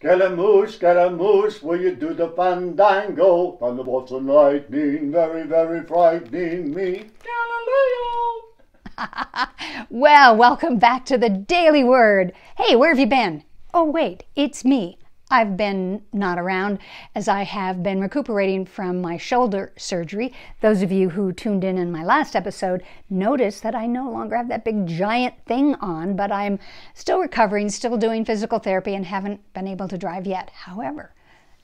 Scaramouche, will you do the fandango? Thunderbolts and lightning, very, very frightening me. Galileo! Well, welcome back to the Daily Word. Hey, where have you been? Oh, wait, it's me. I've been not around as I have been recuperating from my shoulder surgery. Those of you who tuned in my last episode noticed that I no longer have that big giant thing on, but I'm still recovering, still doing physical therapy, and haven't been able to drive yet. However,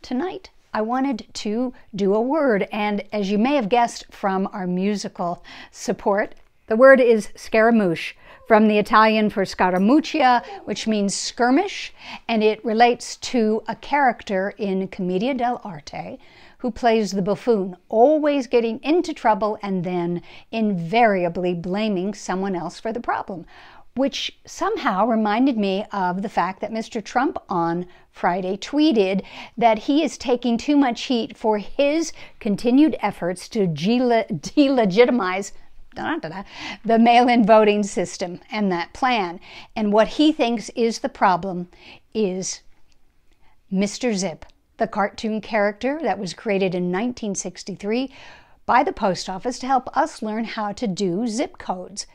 tonight I wanted to do a word, and as you may have guessed from our musical support, the word is Scaramouche, from the Italian for scaramuccia, which means skirmish, and it relates to a character in Commedia dell'arte who plays the buffoon, always getting into trouble and then invariably blaming someone else for the problem, which somehow reminded me of the fact that Mr. Trump on Friday tweeted that he is taking too much heat for his continued efforts to delegitimize the mail-in voting system and that plan. And what he thinks is the problem is Mr. Zip, the cartoon character that was created in 1963 by the post office to help us learn how to do zip codes.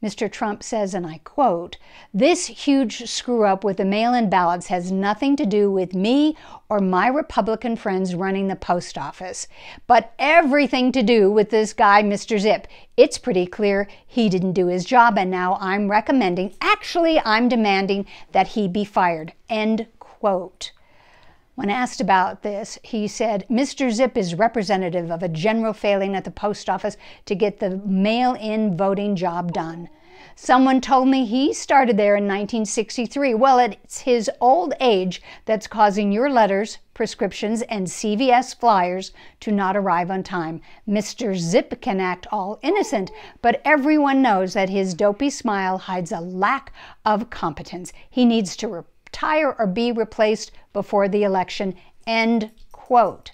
Mr. Trump says, and I quote, "This huge screw-up with the mail-in ballots has nothing to do with me or my Republican friends running the post office, but everything to do with this guy, Mr. Zip. It's pretty clear he didn't do his job, and now I'm I'm demanding that he be fired." End quote. When asked about this, he said, "Mr. Zip is representative of a general failing at the post office to get the mail-in voting job done. Someone told me he started there in 1963. Well, it's his old age that's causing your letters, prescriptions, and CVS flyers to not arrive on time. Mr. Zip can act all innocent, but everyone knows that his dopey smile hides a lack of competence. He needs to retire or be replaced before the election." End quote.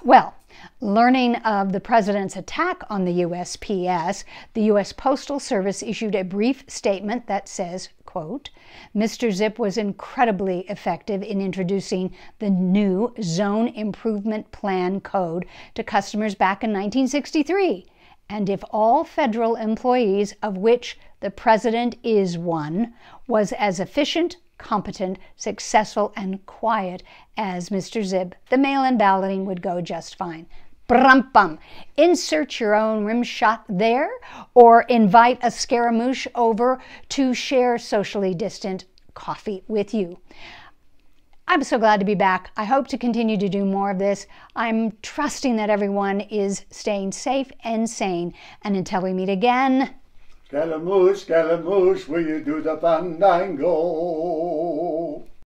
Well, learning of the president's attack on the USPS, the U.S. Postal Service issued a brief statement that says, quote, "Mr. Zip was incredibly effective in introducing the new Zone Improvement Plan code to customers back in 1963. And if all federal employees, of which the president is one, was as efficient, competent, successful, and quiet as Mr. Zip, the mail-in balloting would go just fine." Brum-bum. Insert your own rim shot there, or invite a Scaramouche over to share socially distant coffee with you. I'm so glad to be back. I hope to continue to do more of this. I'm trusting that everyone is staying safe and sane. And until we meet again, Scaramouche, will you do the fandango?